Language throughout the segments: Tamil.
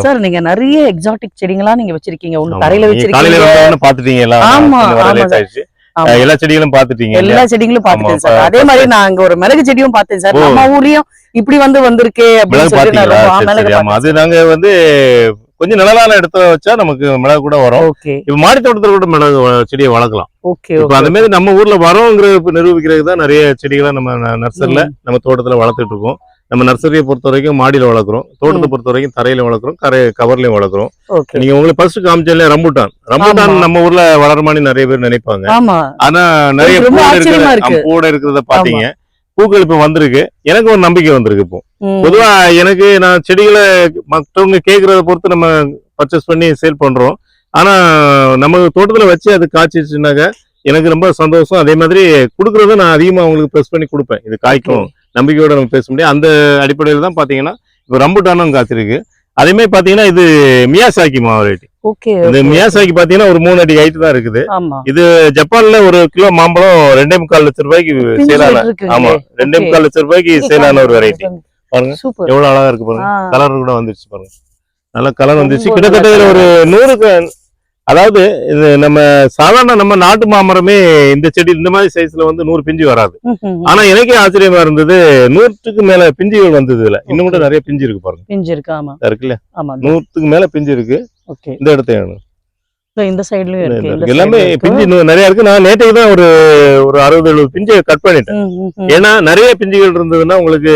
சார் நீங்க நிறைய எக்ஸாட்டிக் செடிங்களா நீங்க வச்சிருக்கீங்க. ஒண்ணு தரையில காலையில வச்சிருக்கீங்க. வந்தவொடனே பாத்துட்டீங்களா? ஆமா ஆமா சார். எல்லா செடிகளும் பாத்துட்டீங்க. எல்லா செடிகளும் பாத்துட்டேன் சார். அதே மாதிரி நான் அங்க ஒரு மிளகு செடியும் பார்த்தேன் சார். நம்ம ஊர்லயும் இப்படி வந்திருக்கே அப்படின்னு சொல்லிட்டு நான் ரொம்ப மிளகு ஆமா, அது நாங்க கொஞ்சம் நிழலான இடத்துல வச்சா நமக்கு மிளகு கூட வரும். இப்ப மாடி தோட்டத்துல கூட மிளகு செடியை வளர்க்கலாம். இப்ப அந்த மாதிரி நம்ம ஊர்ல வரோங்கிறத நிரூபிக்கிறதுக்கு தான் நிறைய செடிகளை நம்ம நர்சரியில நம்ம தோட்டத்துல வளர்த்துட்டு இருக்கோம். நம்ம நர்சரியை பொறுத்த வரைக்கும் மாடியில வளர்க்குறோம், தோட்டத்தை பொறுத்த வரைக்கும் தரையில வளர்க்குறோம், கவர்லயும் வளர்க்குறோம். நீங்க உங்களுக்கு ஃபர்ஸ்ட் காமிச்சல ரம்புட்டான் நம்ம ஊர்ல வளருமான்னு நிறைய பேர் நினைப்பாங்க. ஆனா நிறைய பூட இருக்கிறத பாத்தீங்க, பூக்கள் இப்ப வந்திருக்கு. எனக்கு ஒரு நம்பிக்கை வந்திருக்கு. இப்போ பொதுவா நான் செடிகளை மற்றவங்க கேட்கறத பொறுத்து நம்ம பர்ச்சேஸ் பண்ணி சேல் பண்றோம். ஆனா நம்ம தோட்டத்துல வச்சு அது காய்ச்சிச்சுனாக்க எனக்கு ரொம்ப சந்தோஷம். அதே மாதிரி கொடுக்கறத நான் அதிகமா அவங்களுக்கு ப்ரெஸ் பண்ணி கொடுப்பேன். இது காய்க்கும் நம்பிக்கையோட நம்ம பேச முடியும். அந்த அடிப்படையில் தான் பாத்தீங்கன்னா இப்ப ரம்புட்டானும் காய்ச்சிருக்கு. அதே மாதிரி பாத்தீங்கன்னா இது மியாசாக்கி வெரைட்டி. இந்த மியாசாக்கி பாத்தீங்கன்னா ஒரு 3 அடி ஹைட் தான் இருக்குது. இது ஜப்பான்ல ஒரு கிலோ மாம்பழம் 2.25 லட்சம் ரூபாய்க்கு சேலான. ஆமா, 2.25 லட்சம் ரூபாய்க்கு சேலான ஒரு வெரைட்டி. பாருங்க எவ்வளவு அழகா இருக்கு பாருங்க. கலர் கூட வந்துருச்சு பாருங்க, நல்ல கலர் வந்துருச்சு. கிட்டத்தட்ட ஒரு 100க்கு, அதாவது இது நம்ம சாதாரண நம்ம நாட்டு மாமரமே இந்த செடி இந்த மாதிரி சைஸ்ல 100 பிஞ்சு வராது. ஆனா எனக்கே ஆச்சரியமா இருந்தது, 100க்கு மேல பிஞ்சுகள் வந்தது. இதுல இன்னும் கூட நிறைய பிஞ்சு இருக்கு பாருங்க. பிஞ்சு இருக்கு. ஆமா இருக்குல்ல, 100க்கு மேல பிஞ்சு இருக்கு. இந்த இடத்துல இந்த சைடுலயும் இருக்கு. எல்லாமே பிஞ்சு நிறைய இருக்கு. நான் நேற்றைக்கு தான் ஒரு 60-70 பிஞ்சு கட் பண்ணிட்டேன். ஏன்னா நிறைய பிஞ்சுகள் இருந்ததுன்னா உங்களுக்கு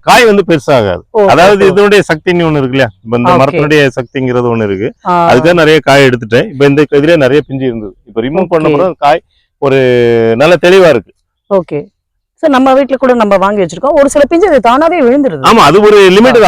காய் பெருசாகாது. அதாவது இதனுடைய சக்தின்னு ஒண்ணு இருக்கு இல்லையா, இந்த மரத்தினுடைய சக்திங்கிறது ஒண்ணு இருக்கு. அதுக்காக நிறைய காய் எடுத்துட்டேன். இப்ப இந்த இதுல நிறைய பிஞ்சு இருந்தது. இப்ப ரிமூவ் பண்ண பிறகு காய் ஒரு நல்ல தெளிவா இருக்கு. ஓகே சார், நம்ம வீட்டுல கூட நம்ம வாங்கி வச்சிருக்கோம். ஒரு சில பிஞ்சு தானாவே விழுந்துருது. ஆமா, அது ஒரு லிமிட் தான்.